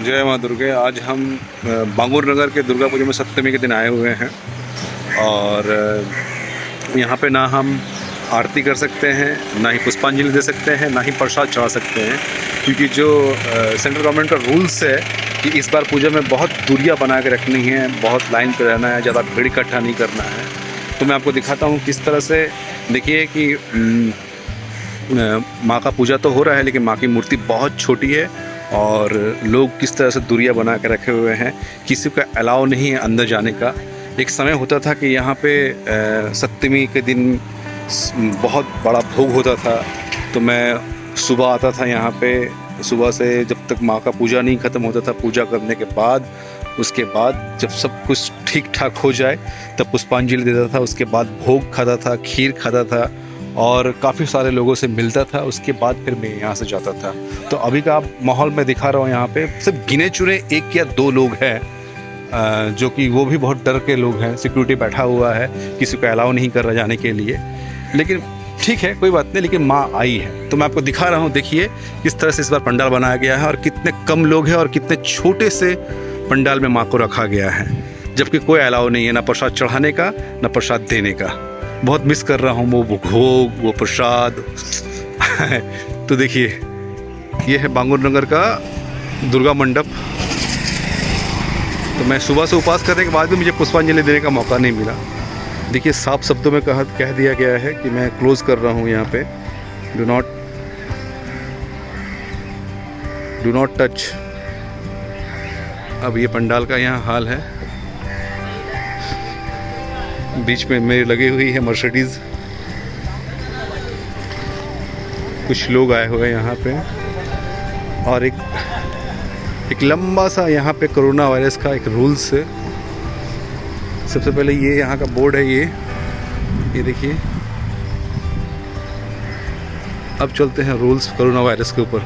जय माँ दुर्गे। आज हम बांगुर नगर के दुर्गा पूजा में सप्तमी के दिन आए हुए हैं और यहाँ पे ना हम आरती कर सकते हैं, ना ही पुष्पांजलि दे सकते हैं, ना ही प्रसाद चढ़ा सकते हैं, क्योंकि जो सेंट्रल गवर्नमेंट का रूल्स है कि इस बार पूजा में बहुत दूरियाँ बना के रखनी है, बहुत लाइन पे रहना है, ज़्यादा भीड़ इकट्ठा नहीं करना है। तो मैं आपको दिखाता हूँ किस तरह से। देखिए कि माँ का पूजा तो हो रहा है, लेकिन माँ की मूर्ति बहुत छोटी है और लोग किस तरह से दूरियां बना के रखे हुए हैं। किसी का अलाउ नहीं है अंदर जाने का। एक समय होता था कि यहाँ पे सप्तमी के दिन बहुत बड़ा भोग होता था, तो मैं सुबह आता था यहाँ पे। सुबह से जब तक माँ का पूजा नहीं ख़त्म होता था, पूजा करने के बाद, उसके बाद जब सब कुछ ठीक ठाक हो जाए तब पुष्पांजलि देता था। उसके बाद भोग खाता था, खीर खाता था और काफ़ी सारे लोगों से मिलता था। उसके बाद फिर मैं यहाँ से जाता था। तो अभी का माहौल मैं दिखा रहा हूँ, यहाँ पे सिर्फ गिने चुने 1 या 2 लोग हैं, जो कि वो भी बहुत डर के लोग हैं। सिक्योरिटी बैठा हुआ है, किसी को अलाउ नहीं कर रहा जाने के लिए। लेकिन ठीक है, कोई बात नहीं, लेकिन माँ आई है। तो मैं आपको दिखा रहा हूँ, देखिए किस तरह से इस बार पंडाल बनाया गया है और कितने कम लोग हैं और कितने छोटे से पंडाल में माँ को रखा गया है, जबकि कोई अलाउ नहीं है, ना प्रसाद चढ़ाने का ना प्रसाद देने का। बहुत मिस कर रहा हूँ वो भोग, वो प्रसाद। तो देखिए, ये है बांगुर नगर का दुर्गा मंडप। तो मैं सुबह से उपवास करने के बाद भी मुझे पुष्पांजलि देने का मौका नहीं मिला। देखिए, साफ शब्दों में कह दिया गया है कि मैं क्लोज कर रहा हूँ यहाँ पे, डू नॉट टच। अब ये पंडाल का यहाँ हाल है। बीच में मेरी लगी हुई है मर्सिडीज़। कुछ लोग आए हुए हैं यहाँ पे और एक लंबा सा यहाँ पे कोरोना वायरस का एक रूल्स है। सबसे पहले ये यहाँ का बोर्ड है, ये देखिए। अब चलते हैं रूल्स कोरोना वायरस के ऊपर।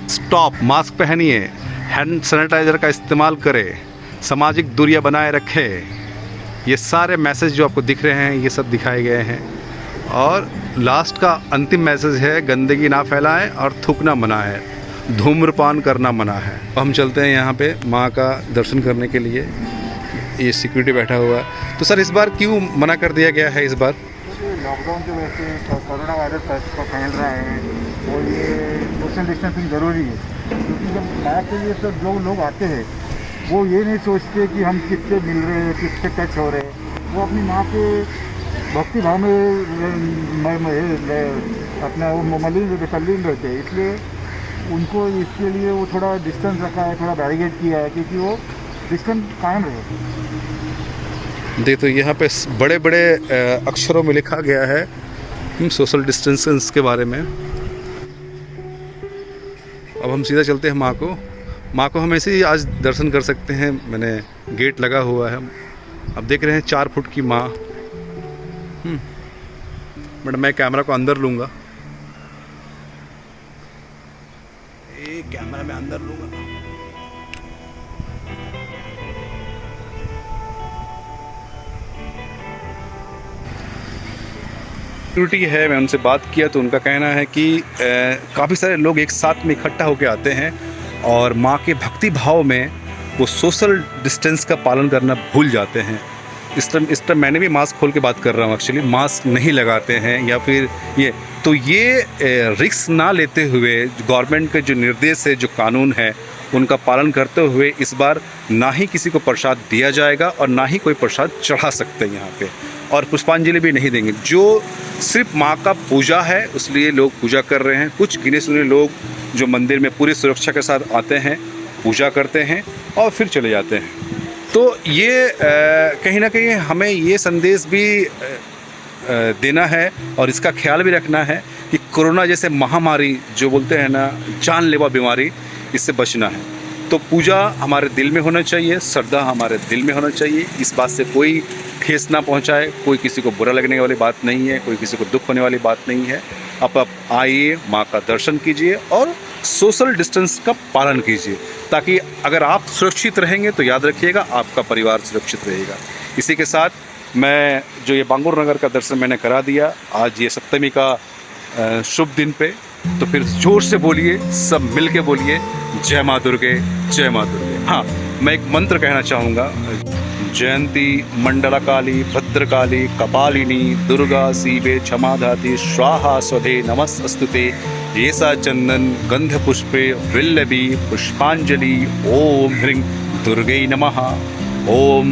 स्टॉप, मास्क पहनिए, हैंड सैनिटाइज़र का इस्तेमाल करें, सामाजिक दूरियां बनाए रखें। ये सारे मैसेज जो आपको दिख रहे हैं, ये सब दिखाए गए हैं। और लास्ट का अंतिम मैसेज है, गंदगी ना फैलाएं और थूकना मना है, धूम्रपान करना मना है। हम चलते हैं यहाँ पे माँ का दर्शन करने के लिए। ये सिक्योरिटी बैठा हुआ है। तो सर, इस बार क्यों मना कर दिया गया है? इस बार लॉकडाउन की वजह से कोरोना वायरस फैल रहा है और ये सोशल डिस्टेंसिंग ज़रूरी है, क्योंकि जब माँ के लिए सब जो लोग आते हैं वो ये नहीं सोचते कि हम किससे मिल रहे हैं, किससे टच हो रहे हैं। वो अपनी माँ के भक्ति भाव में अपना वो तल्लीन रहते हैं, इसलिए उनको इसके लिए वो थोड़ा डिस्टेंस रखा है, थोड़ा बैरिकेड किया है, क्योंकि वो डिस्टेंस कायम रहे। देख, तो यहाँ पे बड़े बड़े अक्षरों में लिखा गया है सोशल डिस्टेंस के बारे में। अब हम सीधा चलते हैं माँ को हम ऐसे ही आज दर्शन कर सकते हैं। मैंने गेट लगा हुआ है। अब देख रहे हैं 4 फुट की माँ। बट मैं कैमरा को अंदर लूँगा, कैमरा में अंदर लूँगा। सिक्योरिटी है, मैं उनसे बात किया तो उनका कहना है कि काफ़ी सारे लोग एक साथ में इकट्ठा होकर आते हैं और माँ के भक्ति भाव में वो सोशल डिस्टेंस का पालन करना भूल जाते हैं। इस टाइम मैंने भी मास्क खोल के बात कर रहा हूँ। एक्चुअली मास्क नहीं लगाते हैं या फिर ये रिस्क ना लेते हुए गवर्नमेंट के जो निर्देश है, जो कानून है, उनका पालन करते हुए इस बार ना ही किसी को प्रसाद दिया जाएगा और ना ही कोई प्रसाद चढ़ा सकते हैं यहाँ पे, और पुष्पांजलि भी नहीं देंगे। जो सिर्फ माँ का पूजा है, इसलिए लोग पूजा कर रहे हैं। कुछ गिने चुने लोग जो मंदिर में पूरी सुरक्षा के साथ आते हैं, पूजा करते हैं और फिर चले जाते हैं। तो ये कहीं ना कहीं हमें ये संदेश भी देना है और इसका ख्याल भी रखना है कि कोरोना जैसे महामारी, जो बोलते हैं ना जानलेवा बीमारी, इससे बचना है। तो पूजा हमारे दिल में होना चाहिए, श्रद्धा हमारे दिल में होना चाहिए। इस बात से कोई ठेस ना पहुंचाए, कोई किसी को बुरा लगने वाली बात नहीं है, कोई किसी को दुख होने वाली बात नहीं है। आप आइए, माँ का दर्शन कीजिए और सोशल डिस्टेंस का पालन कीजिए, ताकि अगर आप सुरक्षित रहेंगे तो याद रखिएगा आपका परिवार सुरक्षित रहेगा। इसी के साथ मैं जो ये बांगुर नगर का दर्शन मैंने करा दिया आज ये सप्तमी का शुभ दिन पे, तो फिर जोर से बोलिए, सब मिल के बोलिए, जय माँ दुर्गे, जय माँ दुर्गे। हाँ, मैं एक मंत्र कहना चाहूँगा। जयंती मंडलकाली भद्रकाली कपालिनी दुर्गा शिवे क्षमाधाति स्वाहा स्वधे नमस्तुते येसा चंदन गंध पुष्पे विल्लवी पुष्पांजलि ओम ह्रीं दुर्गे नमः। ओम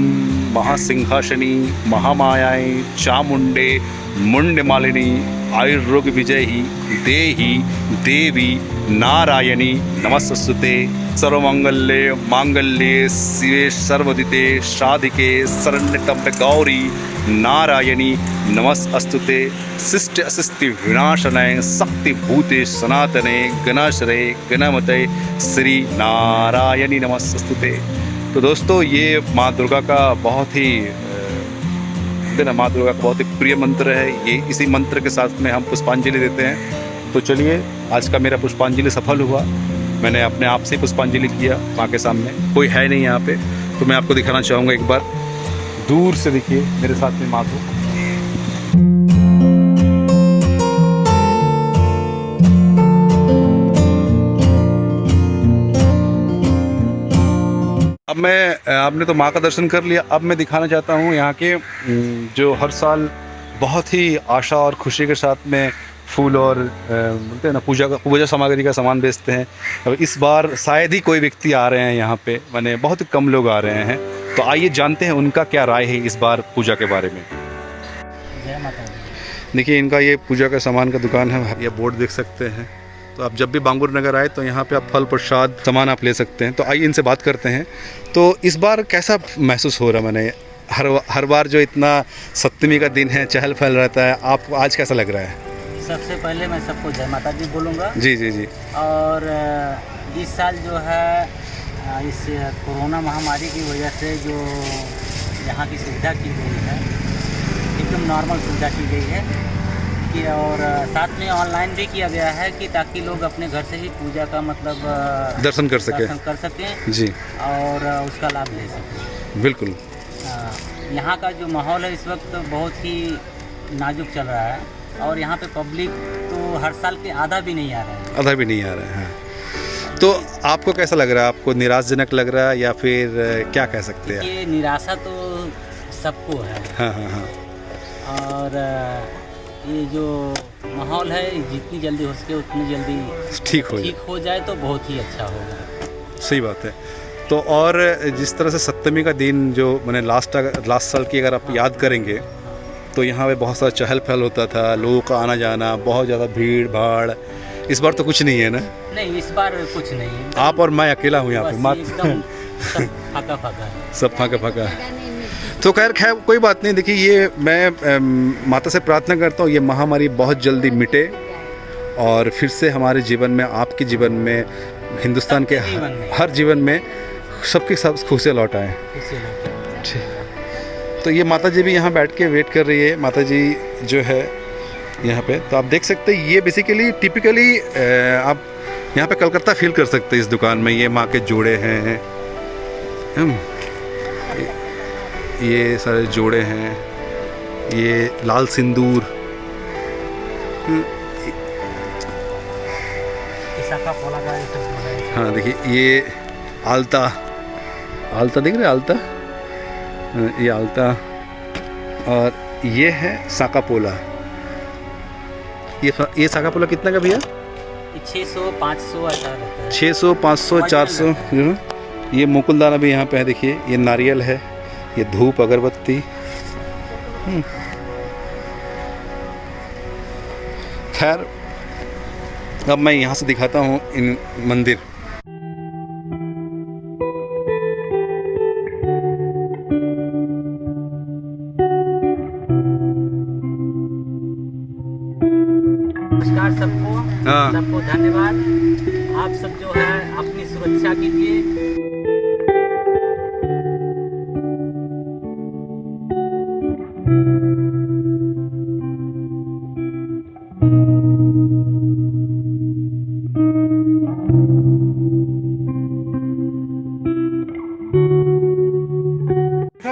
महासिंहासनी महामायाय चामुंडे मुंडमालिनी आयुर्रोग विजयी देही देवी नारायणी नमस्तुते। सर्वमंगल्ये मांगल्ये शिवे सर्वदिते साधिके शरण्यत्र्यंबके गौरी नारायणी नमस्तुते। शिष्ट अशिष्टि विनाशनाय शक्ति भूते सनातने गणाश्रये गणमते श्री नारायणी नमस्तुते। तो दोस्तों ये माँ दुर्गा का बहुत ही माँ दुर्गा का बहुत ही प्रिय मंत्र है ये। इसी मंत्र के साथ में हम पुष्पांजलि देते हैं। तो चलिए, आज का मेरा पुष्पांजलि सफल हुआ। मैंने अपने आप से पुष्पांजलि किया माँ के सामने, कोई है नहीं यहाँ पे, तो मैं आपको दिखाना चाहूँगा एक बार। दूर से देखिए मेरे साथ में माँ को। अब मैं आपने तो माँ का दर्शन कर लिया, अब मैं दिखाना चाहता हूँ यहाँ के जो हर साल बहुत ही आशा और खुशी के साथ में फूल और बोलते हैं ना पूजा सामग्री का सामान बेचते हैं। अब इस बार शायद ही कोई व्यक्ति आ रहे हैं यहाँ पे, माने बहुत ही कम लोग आ रहे हैं। तो आइए जानते हैं उनका क्या राय है इस बार पूजा के बारे में। जय माता दी। देखिए, इनका ये पूजा का सामान का दुकान है, ये बोर्ड देख सकते हैं। तो आप जब भी बांगुर नगर आए तो यहाँ पे आप फल प्रसाद सामान आप ले सकते हैं। तो आइए इनसे बात करते हैं। तो इस बार कैसा महसूस हो रहा, मैंने हर बार जो इतना सप्तमी का दिन है चहल पहल रहता है, आपको आज कैसा लग रहा है? सबसे पहले मैं सबको जय माता दी बोलूँगा। जी जी जी। और इस साल जो है इस कोरोना महामारी की वजह से जो यहाँ की सुविधा की गई है एकदम नॉर्मल सुविधा की गई है कि, और साथ में ऑनलाइन भी किया गया है कि ताकि लोग अपने घर से ही पूजा का मतलब दर्शन कर सकें जी, और उसका लाभ ले सकें। बिल्कुल। यहाँ का जो माहौल है इस वक्त बहुत ही नाजुक चल रहा है और यहाँ पे पब्लिक तो हर साल के आधा भी नहीं आ रहा है। हाँ। तो आपको कैसा लग रहा है? आपको निराशजनक लग रहा है या फिर क्या कह सकते हैं? ये निराशा तो सबको है। हाँ हाँ हाँ। और ये जो माहौल है जितनी जल्दी हो सके उतनी जल्दी ठीक हो जाए तो बहुत ही अच्छा होगा। सही बात है। तो और जिस तरह से सप्तमी का दिन जो मैंने लास्ट साल की अगर आप याद करेंगे तो यहाँ पे बहुत सारा चहल पहल होता था, लोगों का आना जाना, बहुत ज़्यादा भीड़ भाड़। इस बार तो कुछ नहीं है ना? नहीं, इस बार कुछ नहीं है। आप और मैं अकेला हूँ यहाँ पे, सब फाका फाका। तो खैर कोई बात नहीं। देखिए, ये मैं माता से प्रार्थना करता हूँ ये महामारी बहुत जल्दी मिटे और फिर से हमारे जीवन में, आपके जीवन में, हिंदुस्तान के हर जीवन में सबकी सब खुशियाँ लौट आएँ। तो ये माता जी भी यहाँ बैठ के वेट कर रही है। माता जी जो है यहाँ पे, तो आप देख सकते हैं ये बेसिकली टिपिकली आप यहाँ पे कलकत्ता फील कर सकते हैं इस दुकान में। ये माँ के जोड़े हैं, ये सारे जोड़े हैं, ये लाल सिंदूर, हाँ देखिए ये आलता दिख रहा है, आलता, ये आलता, और ये है साकापोला। ये साकापोला कितना का भैया? 600 500 ऐसा रहता है। 600 500 400। ये मुकुलदाना भी यहाँ पे है, देखिए ये नारियल है, ये धूप अगरबत्ती। खैर अब मैं यहाँ से दिखाता हूँ इन मंदिर। नमस्कार सबको। हाँ। सबको धन्यवाद। आप सब जो है अपनी सुरक्षा कीजिए।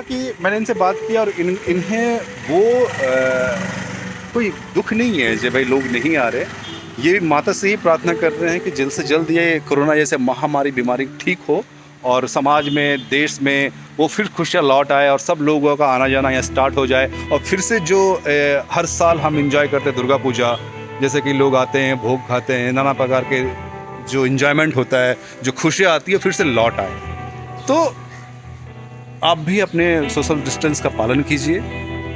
कहा कि मैंने इनसे बात किया और इन्हें वो कोई दुख नहीं है जो भाई लोग नहीं आ रहे। ये माता से ही प्रार्थना कर रहे हैं कि जल्द से जल्द ये कोरोना जैसे महामारी बीमारी ठीक हो और समाज में, देश में वो फिर खुशियाँ लौट आए और सब लोगों का आना जाना यहाँ स्टार्ट हो जाए। और फिर से जो हर साल हम इंजॉय करते हैं दुर्गा पूजा, जैसे कि लोग आते हैं, भोग खाते हैं, नाना प्रकार के जो इंजॉयमेंट होता है, जो खुशियाँ आती है, फिर से लौट आए। तो आप भी अपने सोशल डिस्टेंस का पालन कीजिए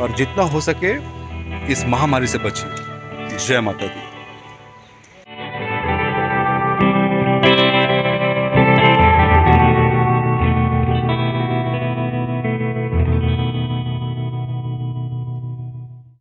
और जितना हो सके इस महामारी से बचिए। जय माता दी।